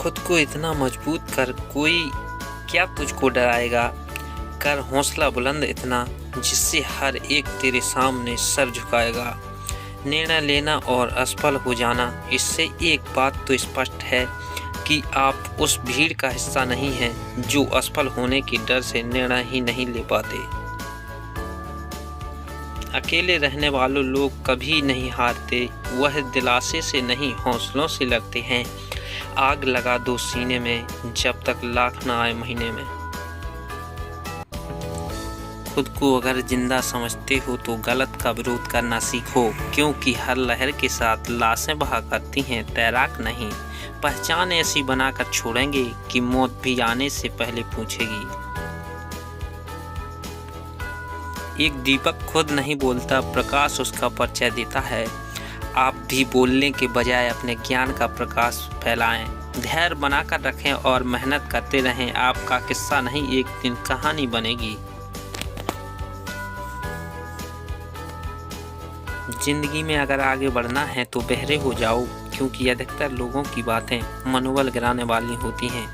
खुद को इतना मजबूत कर, कोई क्या तुझको डराएगा। कर हौसला बुलंद इतना जिससे हर एक तेरे सामने सर झुकाएगा। निर्णय लेना और असफल हो जाना, इससे एक बात तो स्पष्ट है कि आप उस भीड़ का हिस्सा नहीं हैं जो असफल होने के डर से निर्णय ही नहीं ले पाते। अकेले रहने वालों लोग कभी नहीं हारते, वह दिलासे से नहीं हौसलों से लगते हैं। आग लगा दो सीने में जब तक लाख ना आए महीने में। खुद को अगर जिंदा समझते हो तो गलत का विरोध करना सीखो, क्योंकि हर लहर के साथ लाशें बहा करती हैं, तैराक नहीं। पहचान ऐसी बनाकर छोड़ेंगे कि मौत भी आने से पहले पूछेगी। एक दीपक खुद नहीं बोलता, प्रकाश उसका परिचय देता है। आप भी बोलने के बजाय अपने ज्ञान का प्रकाश फैलाएं, धैर्य बनाकर रखें और मेहनत करते रहें। आपका किस्सा नहीं, एक दिन कहानी बनेगी। जिंदगी में अगर आगे बढ़ना है तो बहरे हो जाओ, क्योंकि अधिकतर लोगों की बातें मनोबल गिराने वाली होती हैं।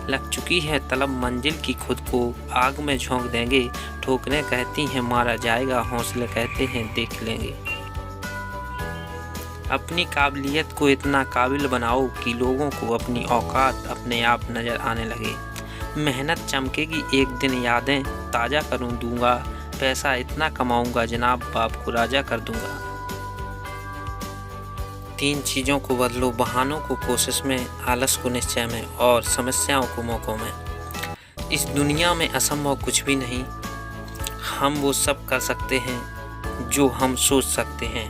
लग चुकी है तलब मंजिल की, खुद को आग में झोंक देंगे। ठोकरें कहती हैं मारा जाएगा, हौसले कहते हैं देख लेंगे। अपनी काबिलियत को इतना काबिल बनाओ कि लोगों को अपनी औकात अपने आप नजर आने लगे। मेहनत चमकेगी एक दिन, यादें ताज़ा करूं दूंगा। पैसा इतना कमाऊंगा जनाब बाप को राजा कर दूंगा। 3 चीज़ों को बदलो, बहानों को कोशिश में, आलस को निश्चय में और समस्याओं को मौक़ों में। इस दुनिया में असंभव कुछ भी नहीं। हम वो सब कर सकते हैं जो हम सोच सकते हैं।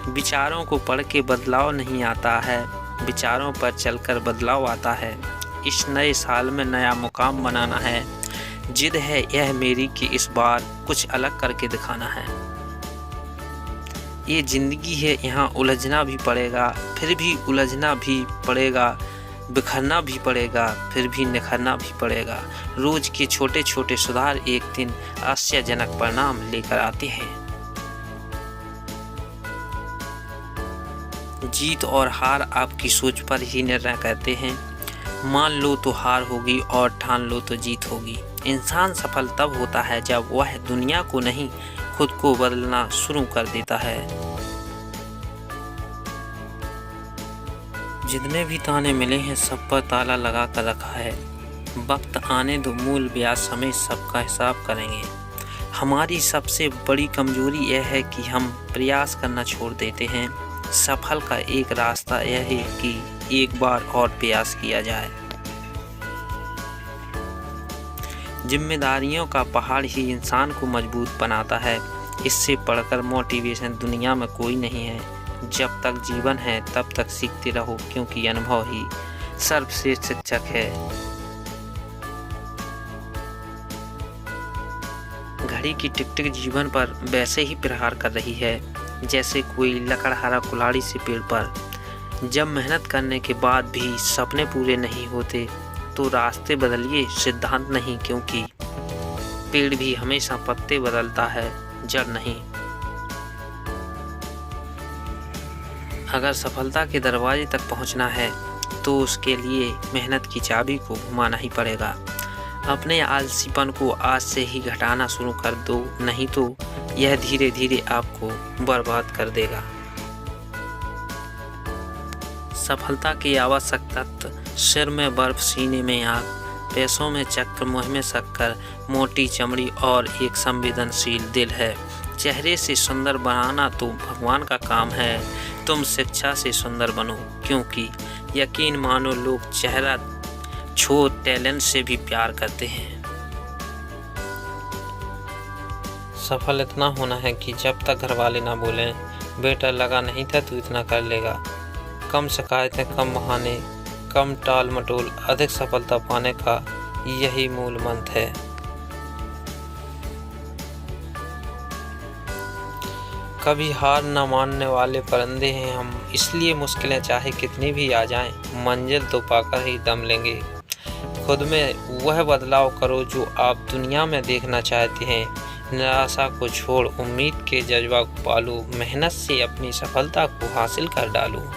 विचारों को पढ़ के बदलाव नहीं आता है, विचारों पर चलकर बदलाव आता है। इस नए साल में नया मुकाम बनाना है। जिद है यह मेरी कि इस बार कुछ अलग करके दिखाना है। ये ज़िंदगी है, यहाँ उलझना भी पड़ेगा, फिर भी उलझना भी पड़ेगा। बिखरना भी पड़ेगा, फिर भी निखरना भी पड़ेगा। रोज़ के छोटे छोटे सुधार एक दिन आश्चर्यजनक परिणाम लेकर आते हैं। जीत और हार आपकी सोच पर ही निर्णय करते हैं। मान लो तो हार होगी और ठान लो तो जीत होगी। इंसान सफल तब होता है जब वह दुनिया को नहीं, खुद को बदलना शुरू कर देता है। जितने भी ताने मिले हैं सब पर ताला लगा कर रखा है। वक्त आने दो, मूल ब्याज समेत सबका हिसाब करेंगे। हमारी सबसे बड़ी कमजोरी यह है कि हम प्रयास करना छोड़ देते हैं। सफल का एक रास्ता यह है कि एक बार और प्रयास किया जाए। जिम्मेदारियों का पहाड़ ही इंसान को मजबूत बनाता है। इससे पढ़कर मोटिवेशन दुनिया में कोई नहीं है। जब तक जीवन है तब तक सीखते रहो, क्योंकि अनुभव ही सर्वश्रेष्ठ शिक्षक है। घड़ी की टिक टिक जीवन पर वैसे ही प्रहार कर रही है जैसे कोई लकड़हारा कुल्हाड़ी से पेड़ पर। जब मेहनत करने के बाद भी सपने पूरे नहीं होते तो रास्ते बदलिए, सिद्धांत नहीं, क्योंकि पेड़ भी हमेशा पत्ते बदलता है, जड़ नहीं। अगर सफलता के दरवाजे तक पहुंचना है तो उसके लिए मेहनत की चाबी को घुमाना ही पड़ेगा। अपने आलसीपन को आज से ही घटाना शुरू कर दो, नहीं तो यह धीरे धीरे आपको बर्बाद कर देगा। सफलता की आवश्यक तत्व, सिर में बर्फ, सीने में आग, पैसों में चक्र, मुँह में शक्कर, मोटी चमड़ी और एक संवेदनशील दिल है। चेहरे से सुंदर बनाना तो भगवान का काम है। तुम शिक्षा से सुंदर बनो, क्योंकि यकीन मानो लोग चेहरा छोड़ टैलेंट से भी प्यार करते हैं। सफल इतना होना है कि जब तक घर वाले ना बोलें बेटा लगा नहीं था तू इतना कर लेगा। कम शिकायतें, कम बहाने, कम टाल मटोल, अधिक सफलता पाने का यही मूल मंत्र है। कभी हार न मानने वाले परिंदे हैं हम, इसलिए मुश्किलें चाहे कितनी भी आ जाएं, मंजिल तो पाकर ही दम लेंगे। खुद में वह बदलाव करो जो आप दुनिया में देखना चाहते हैं। निराशा को छोड़ उम्मीद के जज्बा को पालो, मेहनत से अपनी सफलता को हासिल कर डालो।